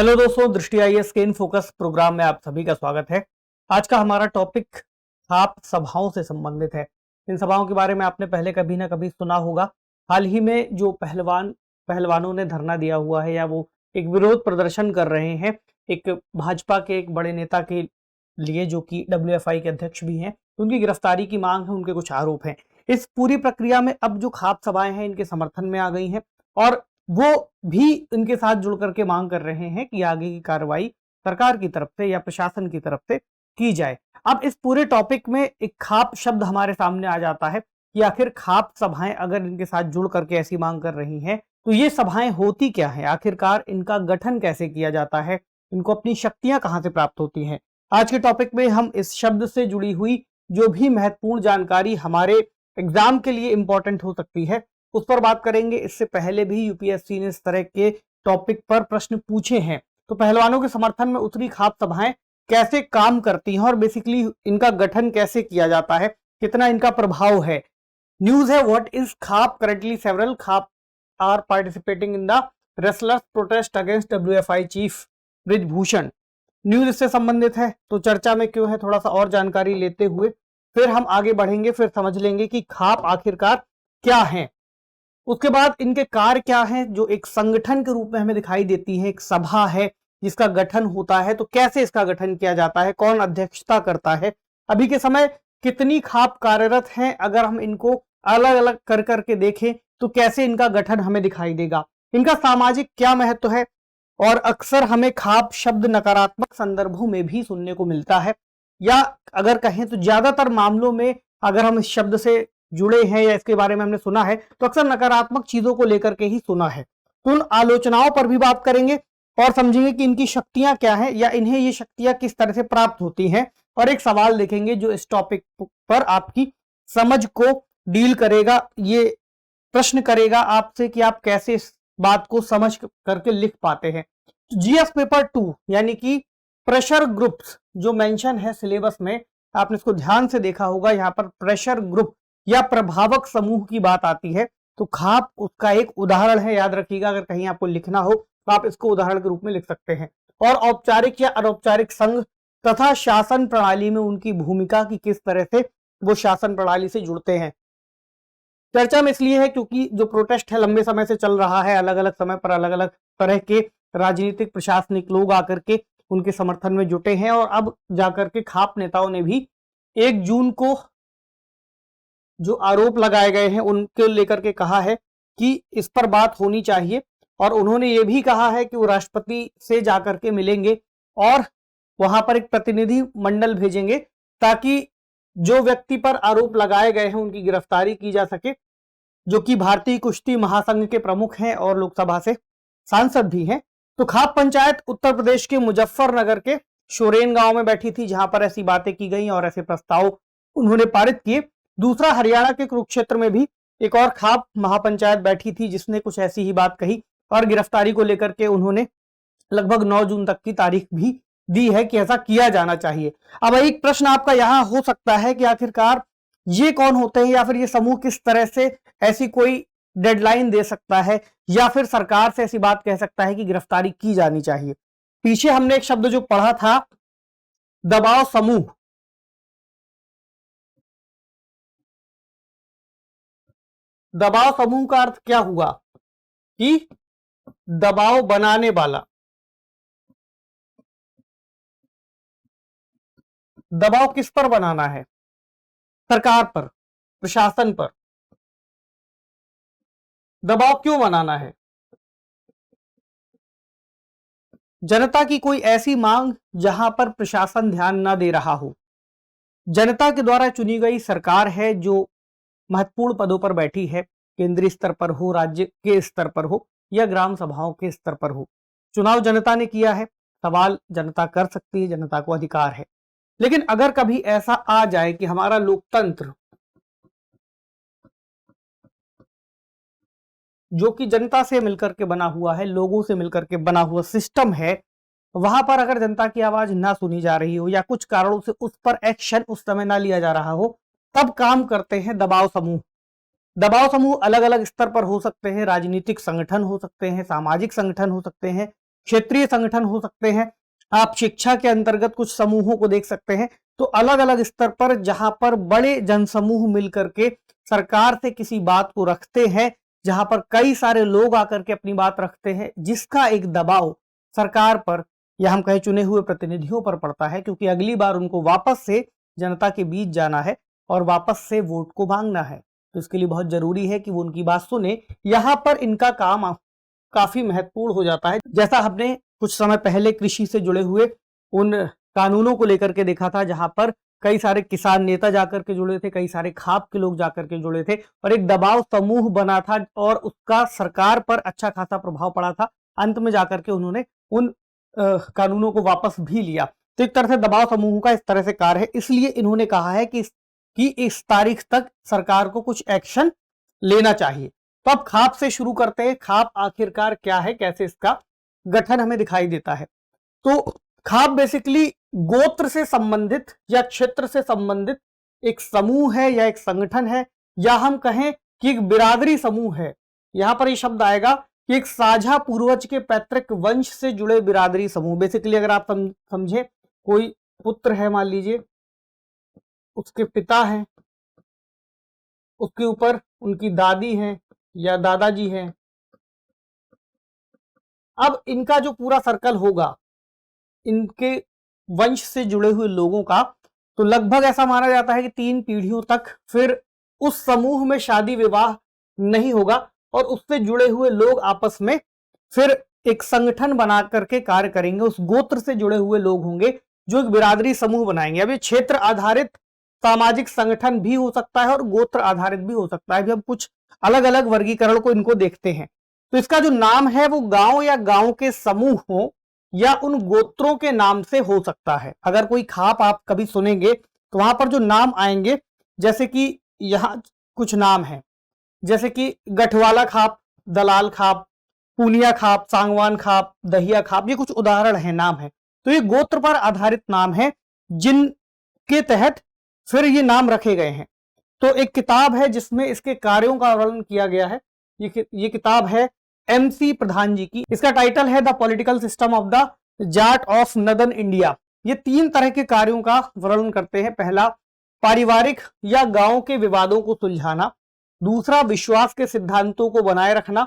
Hello दोस्तों, दृष्टि IAS के इन फोकस प्रोग्राम में आप सभी का स्वागत है। आज का हमारा टॉपिक खाप सभाओं से संबंधित है। इन सभाओं के बारे में आपने पहले कभी ना कभी सुना होगा। हाल ही में जो पहलवानों ने धरना दिया हुआ है या वो एक विरोध प्रदर्शन कर रहे हैं एक भाजपा के एक बड़े नेता के लिए, जो कि डब्ल्यूएफआई के अध्यक्ष भी हैं, उनकी गिरफ्तारी की मांग है, उनके कुछ आरोप हैं। इस पूरी प्रक्रिया में अब जो खाप सभाएं हैं इनके समर्थन में आ गई हैं और वो भी इनके साथ जुड़ करके मांग कर रहे हैं कि आगे की कार्रवाई सरकार की तरफ से या प्रशासन की तरफ से की जाए। अब इस पूरे टॉपिक में एक खाप शब्द हमारे सामने आ जाता है कि आखिर खाप सभाएं अगर इनके साथ जुड़ करके ऐसी मांग कर रही हैं तो ये सभाएं होती क्या है, आखिरकार इनका गठन कैसे किया जाता है, इनको अपनी शक्तियां कहां से प्राप्त होती हैं। आज के टॉपिक में हम इस शब्द से जुड़ी हुई जो भी महत्वपूर्ण जानकारी हमारे एग्जाम के लिए इंपॉर्टेंट हो सकती है उस पर बात करेंगे। इससे पहले भी यूपीएससी ने इस तरह के टॉपिक पर प्रश्न पूछे हैं। तो पहलवानों के समर्थन में उतरी खाप सभाएं कैसे काम करती हैं और बेसिकली इनका गठन कैसे किया जाता है, कितना इनका प्रभाव है। न्यूज है, what is khap currently several khap are participating in the wrestlers protest against WFI chief Brijbhushan. News इससे संबंधित है, तो चर्चा में क्यों है, थोड़ा सा और जानकारी लेते हुए फिर हम आगे बढ़ेंगे, फिर समझ लेंगे कि खाप आखिरकार क्या है। उसके बाद इनके कार्य क्या हैं, जो एक संगठन के रूप में हमें दिखाई देती है। एक सभा है जिसका गठन होता है, तो कैसे इसका गठन किया जाता है, कौन अध्यक्षता करता है, अभी के समय कितनी खाप कार्यरत हैं, अगर हम इनको अलग अलग कर करके देखें तो कैसे इनका गठन हमें दिखाई देगा, इनका सामाजिक क्या महत्व है। और अक्सर हमें खाप शब्द नकारात्मक संदर्भों में भी सुनने को मिलता है, या अगर कहें तो ज्यादातर मामलों में अगर हम इस शब्द से जुड़े हैं या इसके बारे में हमने सुना है तो अक्सर नकारात्मक चीजों को लेकर के ही सुना है। तो उन आलोचनाओं पर भी बात करेंगे और समझेंगे कि इनकी शक्तियां क्या हैं या इन्हें ये शक्तियां किस तरह से प्राप्त होती हैं। और एक सवाल देखेंगे जो इस टॉपिक पर आपकी समझ को डील करेगा, ये प्रश्न करेगा आपसे कि आप कैसे इस बात को समझ करके लिख पाते हैं। जीएस पेपर 2 यानी कि प्रेशर ग्रुप्स जो मेंशन है सिलेबस में, आपने इसको ध्यान से देखा होगा, यहाँ पर प्रेशर ग्रुप या प्रभावक समूह की बात आती है तो खाप उसका एक उदाहरण है। याद रखिएगा, अगर कहीं आपको लिखना हो तो आप इसको उदाहरण के रूप में लिख सकते हैं। और औपचारिक या अनौपचारिक संघ तथा शासन प्रणाली में उनकी भूमिका की किस तरह से वो शासन प्रणाली से जुड़ते हैं। चर्चा में इसलिए है क्योंकि जो प्रोटेस्ट है लंबे समय से चल रहा है, अलग अलग समय पर अलग अलग तरह के राजनीतिक प्रशासनिक लोग आकर के उनके समर्थन में जुटे हैं और अब जाकर के खाप नेताओं ने भी 1 जून को जो आरोप लगाए गए हैं उनके लेकर के कहा है कि इस पर बात होनी चाहिए। और उन्होंने ये भी कहा है कि वो राष्ट्रपति से जाकर के मिलेंगे और वहां पर एक प्रतिनिधि मंडल भेजेंगे ताकि जो व्यक्ति पर आरोप लगाए गए हैं उनकी गिरफ्तारी की जा सके, जो कि भारतीय कुश्ती महासंघ के प्रमुख हैं और लोकसभा से सांसद भी हैं। तो खाप पंचायत उत्तर प्रदेश के मुजफ्फरनगर के शोरेन गांव में बैठी थी, जहां पर ऐसी बातें की गई और ऐसे प्रस्ताव उन्होंने पारित किए। दूसरा, हरियाणा के कुरुक्षेत्र में भी एक और खाप महापंचायत बैठी थी जिसने कुछ ऐसी ही बात कही और गिरफ्तारी को लेकर के उन्होंने लगभग 9 जून तक की तारीख भी दी है कि ऐसा किया जाना चाहिए। अब एक प्रश्न आपका यहां हो सकता है कि आखिरकार ये कौन होते हैं या फिर ये समूह किस तरह से ऐसी कोई डेडलाइन दे सकता है या फिर सरकार से ऐसी बात कह सकता है कि गिरफ्तारी की जानी चाहिए। पीछे हमने एक शब्द जो पढ़ा था, दबाव समूह। दबाव समूह का अर्थ क्या हुआ कि दबाव बनाने वाला। दबाव किस पर बनाना है? सरकार पर, प्रशासन पर। दबाव क्यों बनाना है? जनता की कोई ऐसी मांग जहां पर प्रशासन ध्यान ना दे रहा हो। जनता के द्वारा चुनी गई सरकार है जो महत्वपूर्ण पदों पर बैठी है, केंद्रीय स्तर पर हो, राज्य के स्तर पर हो या ग्राम सभाओं के स्तर पर हो। चुनाव जनता ने किया है, सवाल जनता कर सकती है, जनता को अधिकार है। लेकिन अगर कभी ऐसा आ जाए कि हमारा लोकतंत्र जो कि जनता से मिलकर के बना हुआ है, लोगों से मिलकर के बना हुआ सिस्टम है, वहां पर अगर जनता की आवाज ना सुनी जा रही हो या कुछ कारणों से उस पर एक्शन उस समय ना लिया जा रहा हो, तब काम करते हैं दबाव समूह। दबाव समूह अलग अलग स्तर पर हो सकते हैं, राजनीतिक संगठन हो सकते हैं, सामाजिक संगठन हो सकते हैं क्षेत्रीय संगठन हो सकते हैं, आप शिक्षा के अंतर्गत कुछ समूहों को देख सकते हैं। तो अलग अलग स्तर पर जहां पर बड़े जनसमूह मिलकर के सरकार से किसी बात को रखते हैं, जहां पर कई सारे लोग आकर के अपनी बात रखते हैं, जिसका एक दबाव सरकार पर या हम कहें चुने हुए प्रतिनिधियों पर पड़ता है, क्योंकि अगली बार उनको वापस से जनता के बीच जाना है और वापस से वोट को मांगना है। तो इसके लिए बहुत जरूरी है कि वो उनकी बात सुने। यहां पर इनका काम काफी महत्वपूर्ण हो जाता है। जैसा हमने कुछ समय पहले कृषि से जुड़े हुए उन कानूनों को लेकर के देखा था, जहां पर कई सारे किसान नेता जाकर के जुड़े थे, कई सारे खाप के लोग जाकर के जुड़े थे और एक दबाव समूह बना था और उसका सरकार पर अच्छा खासा प्रभाव पड़ा था। अंत में जाकर के उन्होंने उन कानूनों को वापस भी लिया। तो एक तरह से दबाव समूह का इस तरह से कार्य है। इसलिए इन्होंने कहा है कि इस तारीख तक सरकार को कुछ एक्शन लेना चाहिए। तो अब खाप से शुरू करते हैं। खाप आखिरकार क्या है, कैसे इसका गठन हमें दिखाई देता है। तो खाप बेसिकली गोत्र से संबंधित या क्षेत्र से संबंधित एक समूह है या एक संगठन है, या हम कहें कि एक बिरादरी समूह है। यहां पर ये शब्द आएगा कि एक साझा पूर्वज के पैतृक वंश से जुड़े बिरादरी समूह। बेसिकली अगर आप समझे, कोई पुत्र है, मान लीजिए उसके पिता हैं, उसके ऊपर उनकी दादी हैं या दादाजी हैं। अब इनका जो पूरा सर्कल होगा इनके वंश से जुड़े हुए लोगों का, तो लगभग ऐसा माना जाता है कि 3 पीढ़ियों तक फिर उस समूह में शादी विवाह नहीं होगा और उससे जुड़े हुए लोग आपस में फिर एक संगठन बना करके कार्य करेंगे। उस गोत्र से जुड़े हुए लोग होंगे जो एक बिरादरी समूह बनाएंगे। अब ये क्षेत्र आधारित सामाजिक संगठन भी हो सकता है और गोत्र आधारित भी हो सकता है। अभी हम कुछ अलग अलग वर्गीकरण को इनको देखते हैं। तो इसका जो नाम है वो गांव या गांव के समूह हो या उन गोत्रों के नाम से हो सकता है। अगर कोई खाप आप कभी सुनेंगे तो वहां पर जो नाम आएंगे, जैसे कि यहां कुछ नाम है, जैसे कि गठवाला खाप, दलाल खाप, पूनिया खाप, सांगवान खाप, दहिया खाप, ये कुछ उदाहरण है, नाम है। तो ये गोत्र पर आधारित नाम है जिनके तहत फिर ये नाम रखे गए हैं। तो एक किताब है जिसमें इसके कार्यों का वर्णन किया गया है। ये किताब है MC प्रधान जी की। इसका टाइटल है the political system of the Jat of northern India. ये 3 तरह के कार्यों का वर्णन करते हैं। पहला, पारिवारिक या गांव के विवादों को सुलझाना। दूसरा, विश्वास के सिद्धांतों को बनाए रखना,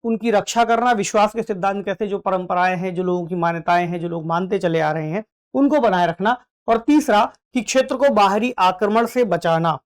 उनकी रक्षा करना। विश्वास के सिद्धांत कैसे, जो परंपराएं हैं, जो लोगों की मान्यताएं हैं, जो लोग मानते चले आ रहे हैं, उनको बनाए रखना। और तीसरा कि क्षेत्र को बाहरी आक्रमण से बचाना।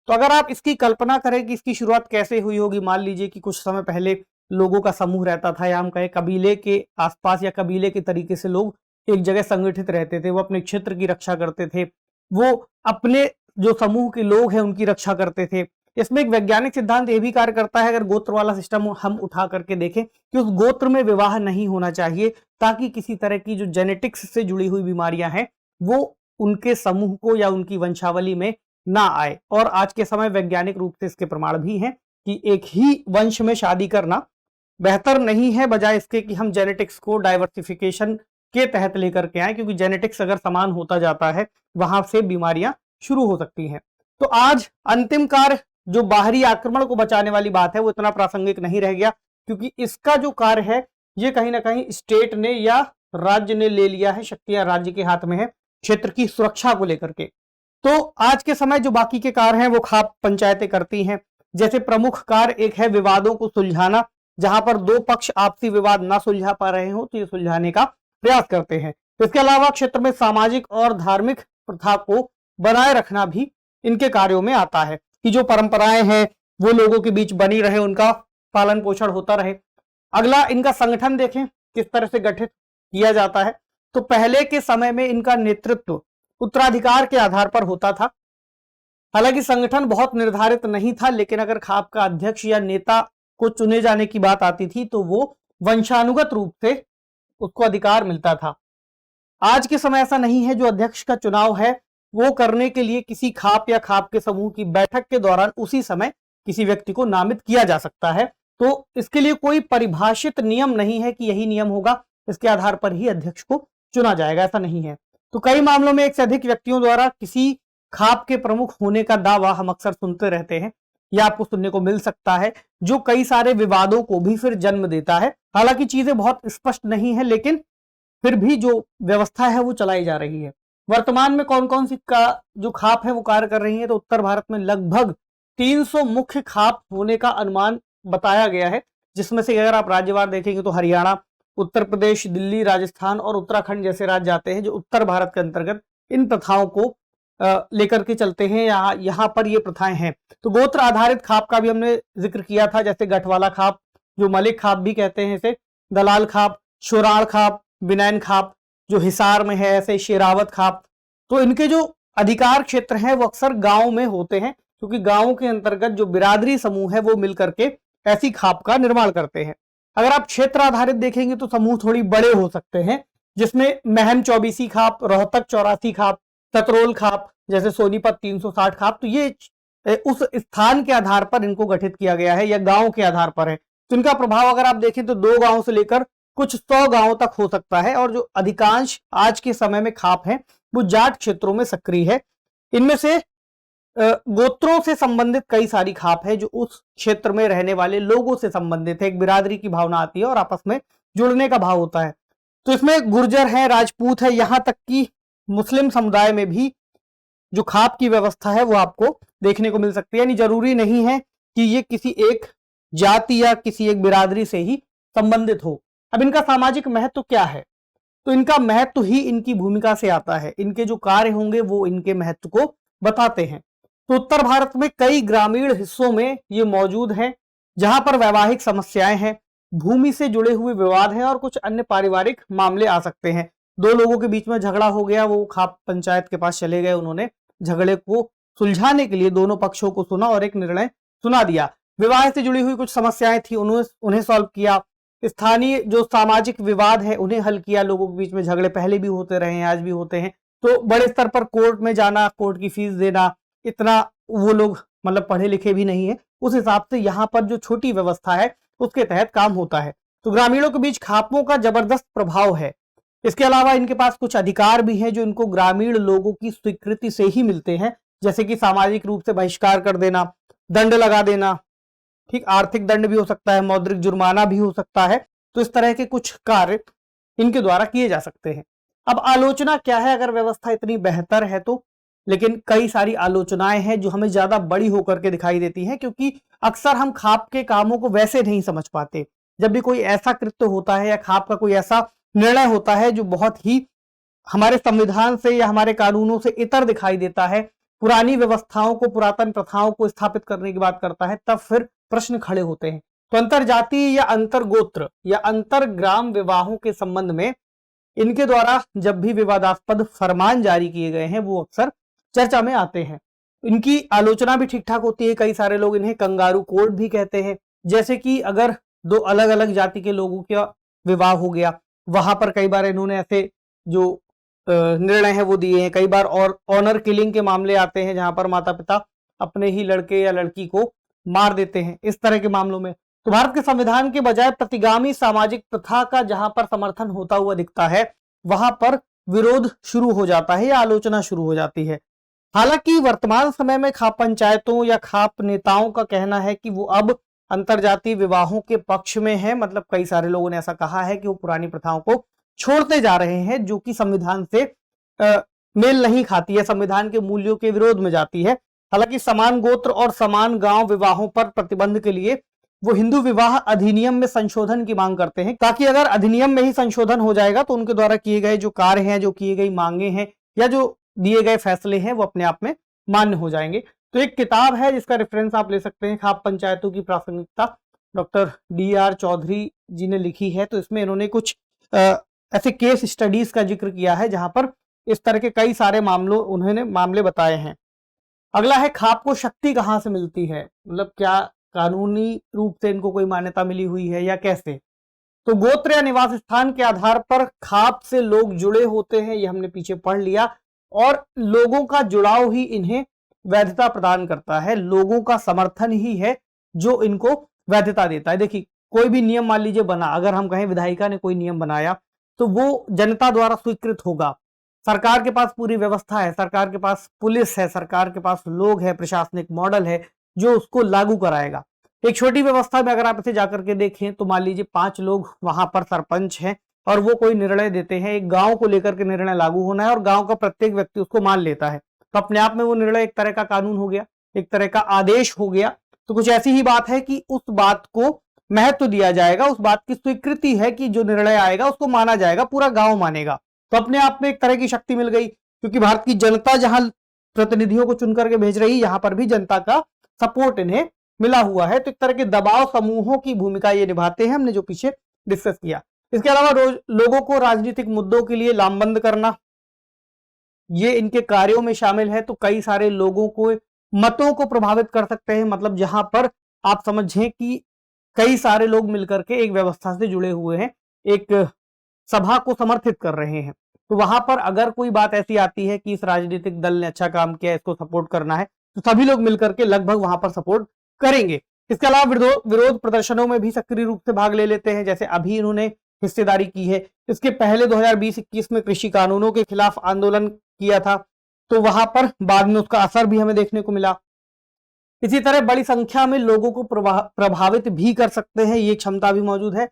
तो अगर आप इसकी कल्पना करें कि इसकी शुरुआत कैसे हुई होगी, मान लीजिए कि कुछ समय पहले लोगों का समूह रहता था, या हम कहें कबीले के आसपास या कबीले के तरीके से लोग एक जगह संगठित रहते थे, वो अपने क्षेत्र की रक्षा करते थे, वो अपने जो समूह के लोग हैं उनकी रक्षा करते थे। इसमें एक वैज्ञानिक सिद्धांत ये भी कार्य करता है, अगर गोत्र वाला सिस्टम हम उठा करके देखें, कि उस गोत्र में विवाह नहीं होना चाहिए, ताकि किसी तरह की जो जेनेटिक्स से जुड़ी हुई बीमारियां हैं वो उनके समूह को या उनकी वंशावली में ना आए। और आज के समय वैज्ञानिक रूप से इसके प्रमाण भी हैं कि एक ही वंश में शादी करना बेहतर नहीं है, बजाय इसके कि हम जेनेटिक्स को डाइवर्सिफिकेशन के तहत लेकर के आए, क्योंकि जेनेटिक्स अगर समान होता जाता है वहां से बीमारियां शुरू हो सकती हैं। तो आज अंतिम कार्य जो बाहरी आक्रमण को बचाने वाली बात है वो इतना प्रासंगिक नहीं रह गया, क्योंकि इसका जो कार्य है ये कहीं ना कहीं स्टेट ने या राज्य ने ले लिया है। शक्तियां राज्य के हाथ में है क्षेत्र की सुरक्षा को लेकर के। तो आज के समय जो बाकी के कार्य हैं वो खाप पंचायतें करती हैं। जैसे प्रमुख कार्य एक है विवादों को सुलझाना, जहां पर 2 पक्ष आपसी विवाद ना सुलझा पा रहे हो तो ये सुलझाने का प्रयास करते हैं। तो इसके अलावा क्षेत्र में सामाजिक और धार्मिक प्रथा को बनाए रखना भी इनके कार्यों में आता है, कि जो परंपराएं हैं वो लोगों के बीच बनी रहे, उनका पालन पोषण होता रहे। अगला, इनका संगठन देखें किस तरह से गठित किया जाता है। तो पहले के समय में इनका नेतृत्व उत्तराधिकार के आधार पर होता था। हालांकि संगठन बहुत निर्धारित नहीं था, लेकिन अगर खाप का अध्यक्ष या नेता को चुने जाने की बात आती थी तो वो वंशानुगत रूप से उसको अधिकार मिलता था। आज के समय ऐसा नहीं है। जो अध्यक्ष का चुनाव है वो करने के लिए किसी खाप या खाप के समूह की बैठक के दौरान उसी समय किसी व्यक्ति को नामित किया जा सकता है। तो इसके लिए कोई परिभाषित नियम नहीं है कि यही नियम होगा, इसके आधार पर ही अध्यक्ष को चुना जाएगा, ऐसा नहीं है। तो कई मामलों में एक से अधिक व्यक्तियों द्वारा किसी खाप के प्रमुख होने का दावा हम अक्सर सुनते रहते हैं। यह आपको सुनने को मिल सकता है, जो कई सारे विवादों को भी फिर जन्म देता है। हालांकि चीजें बहुत स्पष्ट नहीं है, लेकिन फिर भी जो व्यवस्था है वो चलाई जा रही है। वर्तमान में कौन कौन सी का जो खाप है वो कार्य कर रही है, तो उत्तर भारत में लगभग 300 मुख्य खाप होने का अनुमान बताया गया है, जिसमें से अगर आप राज्यवार देखेंगे तो हरियाणा, उत्तर प्रदेश, दिल्ली, राजस्थान और उत्तराखंड जैसे राज्य आते हैं, जो उत्तर भारत के अंतर्गत इन प्रथाओं को लेकर के चलते हैं। यहाँ पर ये प्रथाएं हैं। तो गोत्र आधारित खाप का भी हमने जिक्र किया था, जैसे गठवाला खाप, जो मलिक खाप भी कहते हैं इसे, दलाल खाप, शोराड़ खाप, बिनैन खाप, जो हिसार में है, ऐसे शेरावत खाप। तो इनके जो अधिकार क्षेत्र हैं वो अक्सर गांव में होते हैं, क्योंकि गांव के अंतर्गत जो बिरादरी समूह है वो मिलकर के ऐसी खाप का निर्माण करते हैं। अगर आप क्षेत्र आधारित देखेंगे तो समूह थोड़ी बड़े हो सकते हैं, जिसमें महम 24 खाप, रोहतक 84 खाप, ततरोल खाप, जैसे सोनीपत 360 खाप। तो ये उस स्थान के आधार पर इनको गठित किया गया है या गांव के आधार पर है। तो इनका प्रभाव अगर आप देखें तो 2 गांव से लेकर कुछ 100 गांवों तक हो सकता है। और जो अधिकांश आज के समय में खाप है वो जाट क्षेत्रों में सक्रिय है। इनमें से गोत्रों से संबंधित कई सारी खाप है, जो उस क्षेत्र में रहने वाले लोगों से संबंधित है। एक बिरादरी की भावना आती है और आपस में जुड़ने का भाव होता है। तो इसमें गुर्जर है, राजपूत है, यहां तक कि मुस्लिम समुदाय में भी जो खाप की व्यवस्था है वो आपको देखने को मिल सकती है। यानी जरूरी नहीं है कि ये किसी एक जाति या किसी एक बिरादरी से ही संबंधित हो। अब इनका सामाजिक महत्व क्या है, तो इनका महत्व ही इनकी भूमिका से आता है। इनके जो कार्य होंगे वो इनके महत्व को बताते हैं। तो उत्तर भारत में कई ग्रामीण हिस्सों में ये मौजूद हैं, जहां पर वैवाहिक समस्याएं हैं, भूमि से जुड़े हुए विवाद हैं और कुछ अन्य पारिवारिक मामले आ सकते हैं। 2 लोगों के बीच में झगड़ा हो गया, वो खाप पंचायत के पास चले गए, उन्होंने झगड़े को सुलझाने के लिए दोनों पक्षों को सुना और एक निर्णय सुना दिया। विवाह से जुड़ी हुई कुछ समस्याएं थी, उन्हें सॉल्व किया। स्थानीय जो सामाजिक विवाद है उन्हें हल किया। लोगों के बीच में झगड़े पहले भी होते रहे हैं, आज भी होते हैं। तो बड़े स्तर पर कोर्ट में जाना, कोर्ट की फीस देना, इतना वो लोग मतलब पढ़े लिखे भी नहीं है, उस हिसाब से यहाँ पर जो छोटी व्यवस्था है उसके तहत काम होता है। तो ग्रामीणों के बीच खापों का जबरदस्त प्रभाव है। इसके अलावा इनके पास कुछ अधिकार भी हैं जो इनको ग्रामीण लोगों की स्वीकृति से ही मिलते हैं, जैसे कि सामाजिक रूप से बहिष्कार कर देना, दंड लगा देना, ठीक, आर्थिक दंड भी हो सकता है, मौद्रिक जुर्माना भी हो सकता है। तो इस तरह के कुछ कार्य इनके द्वारा किए जा सकते हैं। अब आलोचना क्या है अगर व्यवस्था इतनी बेहतर है तो, लेकिन कई सारी आलोचनाएं हैं जो हमें ज्यादा बड़ी होकर के दिखाई देती हैं, क्योंकि अक्सर हम खाप के कामों को वैसे नहीं समझ पाते। जब भी कोई ऐसा कृत्य होता है या खाप का कोई ऐसा निर्णय होता है जो बहुत ही हमारे संविधान से या हमारे कानूनों से इतर दिखाई देता है, पुरानी व्यवस्थाओं को, पुरातन प्रथाओं को स्थापित करने की बात करता है, तब फिर प्रश्न खड़े होते हैं। तो अंतर जाति या अंतर गोत्र या अंतर ग्राम विवाहों के संबंध में इनके द्वारा जब भी विवादास्पद फरमान जारी किए गए हैं वो अक्सर चर्चा में आते हैं। इनकी आलोचना भी ठीक ठाक होती है। कई सारे लोग इन्हें कंगारू कोड भी कहते हैं। जैसे कि अगर 2 अलग अलग जाति के लोगों का विवाह हो गया, वहां पर कई बार इन्होंने ऐसे जो निर्णय है वो दिए हैं। कई बार और ऑनर किलिंग के मामले आते हैं, जहां पर माता पिता अपने ही लड़के या लड़की को मार देते हैं। इस तरह के मामलों में तो भारत के संविधान के बजाय प्रतिगामी सामाजिक प्रथा का जहां पर समर्थन होता हुआ दिखता है, वहां पर विरोध शुरू हो जाता है या आलोचना शुरू हो जाती है। हालांकि वर्तमान समय में खाप पंचायतों या खाप नेताओं का कहना है कि वो अब अंतरजातीय विवाहों के पक्ष में है। मतलब कई सारे लोगों ने ऐसा कहा है कि वो पुरानी प्रथाओं को छोड़ते जा रहे हैं, जो कि संविधान से मेल नहीं खाती है, संविधान के मूल्यों के विरोध में जाती है। हालांकि समान गोत्र और समान गांव विवाहों पर प्रतिबंध के लिए वो हिंदू विवाह अधिनियम में संशोधन की मांग करते हैं, ताकि अगर अधिनियम में ही संशोधन हो जाएगा तो उनके द्वारा किए गए जो कार्य हैं, जो किए गई मांगे हैं या जो दिए गए फैसले हैं वो अपने आप में मान्य हो जाएंगे। तो एक किताब है जिसका रेफरेंस आप ले सकते हैं, खाप पंचायतों की प्रासंगिकता, डॉक्टर DR चौधरी जी ने लिखी है। तो इसमें इन्होंने कुछ ऐसे केस स्टडीज का जिक्र किया है जहां पर इस तरह के कई सारे उन्होंने मामले बताए हैं। अगला है खाप को शक्ति कहां से मिलती है, मतलब क्या कानूनी रूप से इनको कोई मान्यता मिली हुई है या कैसे। तो गोत्र या निवास स्थान के आधार पर खाप से लोग जुड़े होते हैं, ये हमने पीछे पढ़ लिया, और लोगों का जुड़ाव ही इन्हें वैधता प्रदान करता है। लोगों का समर्थन ही है जो इनको वैधता देता है। देखिए कोई भी नियम मान लीजिए बना, अगर हम कहें विधायिका ने कोई नियम बनाया तो वो जनता द्वारा स्वीकृत होगा। सरकार के पास पूरी व्यवस्था है, सरकार के पास पुलिस है, सरकार के पास लोग है, प्रशासनिक मॉडल है, जो उसको लागू कराएगा। एक छोटी व्यवस्था में अगर आप इसे जाकर के देखें तो मान लीजिए 5 लोग वहां पर सरपंच हैं और वो कोई निर्णय देते हैं, एक गांव को लेकर के निर्णय लागू होना है और गांव का प्रत्येक व्यक्ति उसको मान लेता है, तो अपने आप में वो निर्णय एक तरह का कानून हो गया, एक तरह का आदेश हो गया। तो कुछ ऐसी ही बात है कि उस बात को महत्व दिया जाएगा, उस बात की स्वीकृति है कि जो निर्णय आएगा उसको माना जाएगा, पूरा गांव मानेगा। तो अपने आप में एक तरह की शक्ति मिल गई, क्योंकि भारत की जनता जहां प्रतिनिधियों को चुन करके भेज रही, यहां पर भी जनता का सपोर्ट इन्हें मिला हुआ है। तो एक तरह के दबाव समूहों की भूमिका ये निभाते हैं, हमने जो पीछे डिस्कस किया। इसके अलावा लोगों को राजनीतिक मुद्दों के लिए लामबंद करना, ये इनके कार्यों में शामिल है। तो कई सारे लोगों को मतों को प्रभावित कर सकते हैं, मतलब जहां पर आप समझें कि कई सारे लोग मिलकर के एक व्यवस्था से जुड़े हुए हैं, एक सभा को समर्थित कर रहे हैं, तो वहां पर अगर कोई बात ऐसी आती है कि इस राजनीतिक दल ने अच्छा काम किया, इसको सपोर्ट करना है, तो सभी लोग मिलकर के लगभग वहां पर सपोर्ट करेंगे। इसके अलावा विरोध प्रदर्शनों में भी सक्रिय रूप से भाग ले लेते हैं, जैसे अभी इन्होंने हिस्सेदारी की है। इसके पहले 2020-21 में कृषि कानूनों के खिलाफ आंदोलन किया था, तो वहां पर बाद में उसका असर भी हमें देखने को मिला। इसी तरह बड़ी संख्या में लोगों को प्रभावित भी कर सकते हैं, ये क्षमता भी मौजूद है।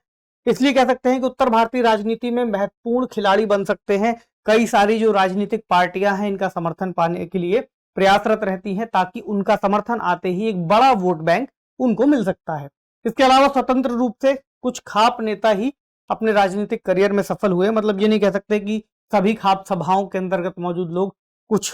इसलिए कह सकते हैं कि उत्तर भारतीय राजनीति में महत्वपूर्ण खिलाड़ी बन सकते हैं। कई सारी जो राजनीतिक पार्टियां हैं, इनका समर्थन पाने के लिए प्रयासरत रहती हैं, ताकि उनका समर्थन आते ही एक बड़ा वोट बैंक उनको मिल सकता है। इसके अलावा स्वतंत्र रूप से कुछ खाप नेता ही अपने राजनीतिक करियर में सफल हुए, मतलब ये नहीं कह सकते कि सभी खाप सभाओं के अंतर्गत मौजूद लोग कुछ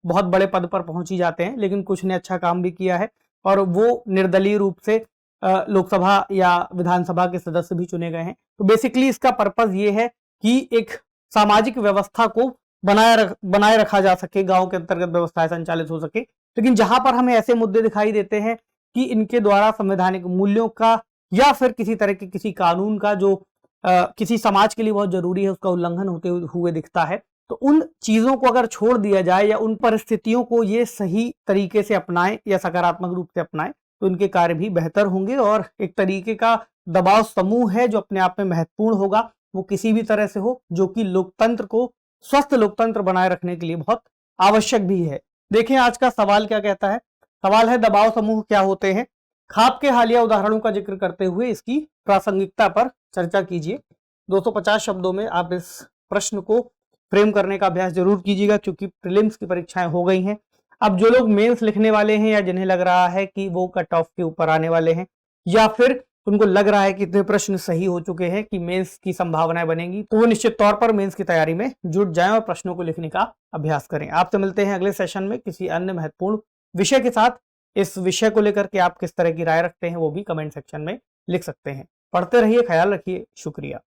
बहुत बड़े पद पर पहुंच ही जाते हैं, लेकिन कुछ ने अच्छा काम भी किया है और वो निर्दलीय रूप से लोकसभा या विधानसभा के सदस्य भी चुने गए हैं। तो बेसिकली इसका पर्पस ये है कि एक सामाजिक व्यवस्था को बनाए रखा जा सके, गांव के अंतर्गत व्यवस्थाएं संचालित हो सके। लेकिन जहां पर हमें ऐसे मुद्दे दिखाई देते हैं कि इनके द्वारा संवैधानिक मूल्यों का या फिर किसी तरह के किसी कानून का जो किसी समाज के लिए बहुत जरूरी है, उसका उल्लंघन होते हुए दिखता है, तो उन चीजों को अगर छोड़ दिया जाए या उन परिस्थितियों को ये सही तरीके से अपनाएं या सकारात्मक रूप से अपनाएं, तो इनके कार्य भी बेहतर होंगे और एक तरीके का दबाव समूह है जो अपने आप में महत्वपूर्ण होगा, वो किसी भी तरह से हो, जो कि लोकतंत्र को स्वस्थ लोकतंत्र बनाए रखने के लिए बहुत आवश्यक भी है। देखें आज का सवाल क्या कहता है। सवाल है दबाव समूह क्या होते हैं। खाप के हालिया उदाहरणों का जिक्र करते हुए इसकी प्रासंगिकता पर चर्चा कीजिए। 250 शब्दों में आप इस प्रश्न को फ्रेम करने का अभ्यास जरूर कीजिएगा, क्योंकि प्रीलिम्स की परीक्षाएं हो गई हैं। अब जो लोग मेंस लिखने वाले हैं या जिन्हें लग रहा है कि वो कट ऑफ के ऊपर आने वाले हैं, या फिर उनको लग रहा है कि इतने प्रश्न सही हो चुके हैं कि मेंस की संभावनाएं बनेंगी, तो वो निश्चित तौर पर मेंस की तैयारी में जुट जाएं और प्रश्नों को लिखने का अभ्यास करें। आपसे मिलते हैं अगले सेशन में किसी अन्य महत्वपूर्ण विषय के साथ। इस विषय को लेकर के आप किस तरह की राय रखते हैं वो भी कमेंट सेक्शन में लिख सकते हैं। पढ़ते रहिए, ख्याल रखिए, शुक्रिया।